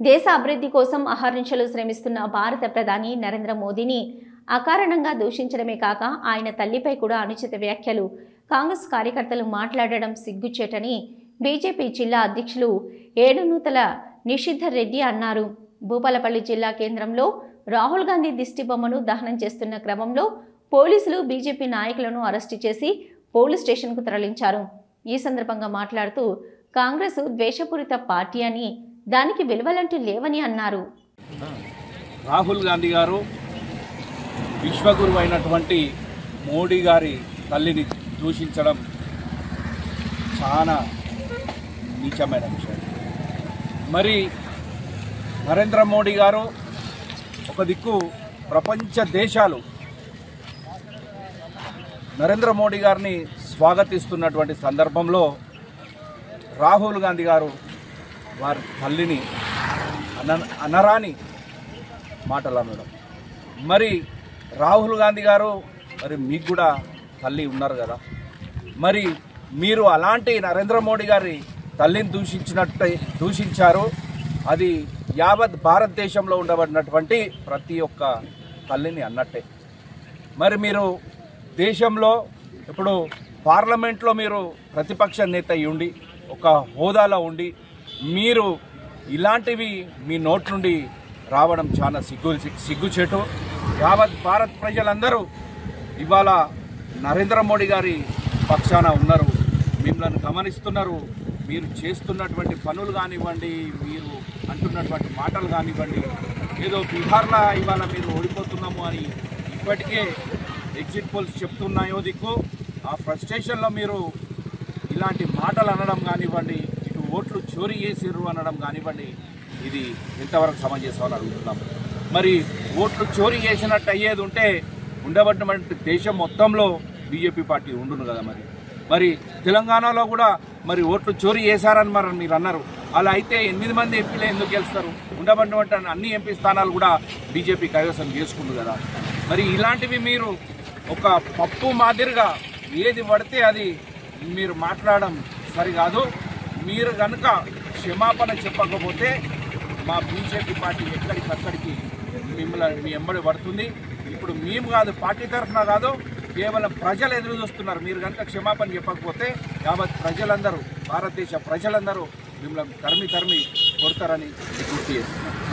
దేశ అభివృద్ధి కోసం అహర్నిశలు శ్రమిస్తున్న భారత ప్రధాని నరేంద్ర మోదీని అకారణంగా దూషించడమే కాక ఆయన తల్లిపై కూడా అనుచిత వ్యాఖ్యలు కాంగ్రెస్ కార్యకర్తలు మాట్లాడడం సిగ్గుచేటని బీజేపీ జిల్లా అధ్యక్షులు ఏడునూతల నిషిద్ధర్ రెడ్డి అన్నారు. భూపాలపల్లి జిల్లా కేంద్రంలో రాహుల్ గాంధీ దిష్టిబొమ్మను దహనం చేస్తున్న క్రమంలో పోలీసులు బీజేపీ నాయకులను అరెస్టు చేసి పోలీస్ స్టేషన్కు తరలించారు. ఈ సందర్భంగా మాట్లాడుతూ కాంగ్రెస్ ద్వేషపూరిత పార్టీ అని, దానికి విలువలంటూ లేవని అన్నారు. రాహుల్ గాంధీ గారు విశ్వగురువు అయినటువంటి మోడీ గారి తల్లిని దూషించడం చాలా నీచమైన విషయం. మరి నరేంద్ర మోడీ గారు ఒక దిక్కు ప్రపంచ దేశాలు నరేంద్ర మోడీ గారిని స్వాగతిస్తున్నటువంటి సందర్భంలో రాహుల్ గాంధీ గారు వారి తల్లిని అనరాని మాటలు అనడం. మరి రాహుల్ గాంధీ గారు మరి మీకు కూడా తల్లి ఉన్నారు కదా, మరి మీరు అలాంటి నరేంద్ర మోడీ గారి తల్లిని దూషించారు. అది యావత్ భారతదేశంలో ఉండబడినటువంటి ప్రతి ఒక్క తల్లిని అన్నట్టే. మరి మీరు దేశంలో ఇప్పుడు పార్లమెంట్లో మీరు ప్రతిపక్ష నేత ఉండి ఒక హోదాలో ఉండి మీరు ఇలాంటివి మీ నోట్ నుండి రావడం చాలా సిగ్గుచేటు. యావత్ భారత్ ప్రజలందరూ ఇవాళ నరేంద్ర మోడీ గారి పక్షాన ఉన్నారు, మిమ్మల్ని గమనిస్తున్నారు. మీరు చేస్తున్నటువంటి పనులు కానివ్వండి, మీరు అంటున్నటువంటి మాటలు కానివ్వండి, ఏదో బీహార్లో ఇవాళ మీరు ఓడిపోతున్నాము అని ఇప్పటికే ఎగ్జిట్ పోల్స్ చెప్తున్నాయో దిక్కు ఆ ఫ్రస్ట్రేషన్లో మీరు ఇలాంటి మాటలు అనడం కానివ్వండి, ఇటు ఓట్లు చోరీ చేసిర్రు అనడం కానివ్వండి, ఇది ఎంతవరకు సమంజసం అని అడుగుతున్నాం. మరి ఓట్లు చోరీ చేసినట్టు అయ్యేది ఉంటే ఉండబడినటువంటి దేశం మొత్తంలో బీజేపీ పార్టీ ఉండును కదా. మరి తెలంగాణలో కూడా మరి ఓట్లు చోరీ చేశారని మరి మీరు అన్నారు. అలా అయితే 8 మంది ఎంపీలు ఎందుకు గెలుస్తారు? ఉండబడినటువంటి అన్ని ఎంపీ స్థానాలు కూడా బీజేపీ కైవసం చేసుకుంది కదా. మరి ఇలాంటివి మీరు ఒక పప్పు మాదిరిగా ఏది పడితే అది మీరు మాట్లాడడం సరికాదు. మీరు కనుక క్షమాపణ చెప్పకపోతే మా బీజేపీ పార్టీ ఎక్కడికక్కడికి మిమ్మల్ని మీ ఎంబడి పడుతుంది. ఇప్పుడు మేము కాదు, పార్టీ తరఫున కాదు, కేవలం ప్రజలు ఎదురు చూస్తున్నారు. మీరు కనుక క్షమాపణ చెప్పకపోతే యావత్ ప్రజలందరూ, భారతదేశ ప్రజలందరూ మిమ్మల్ని తరిమి కొడతారని గుర్తు చేస్తున్నారు.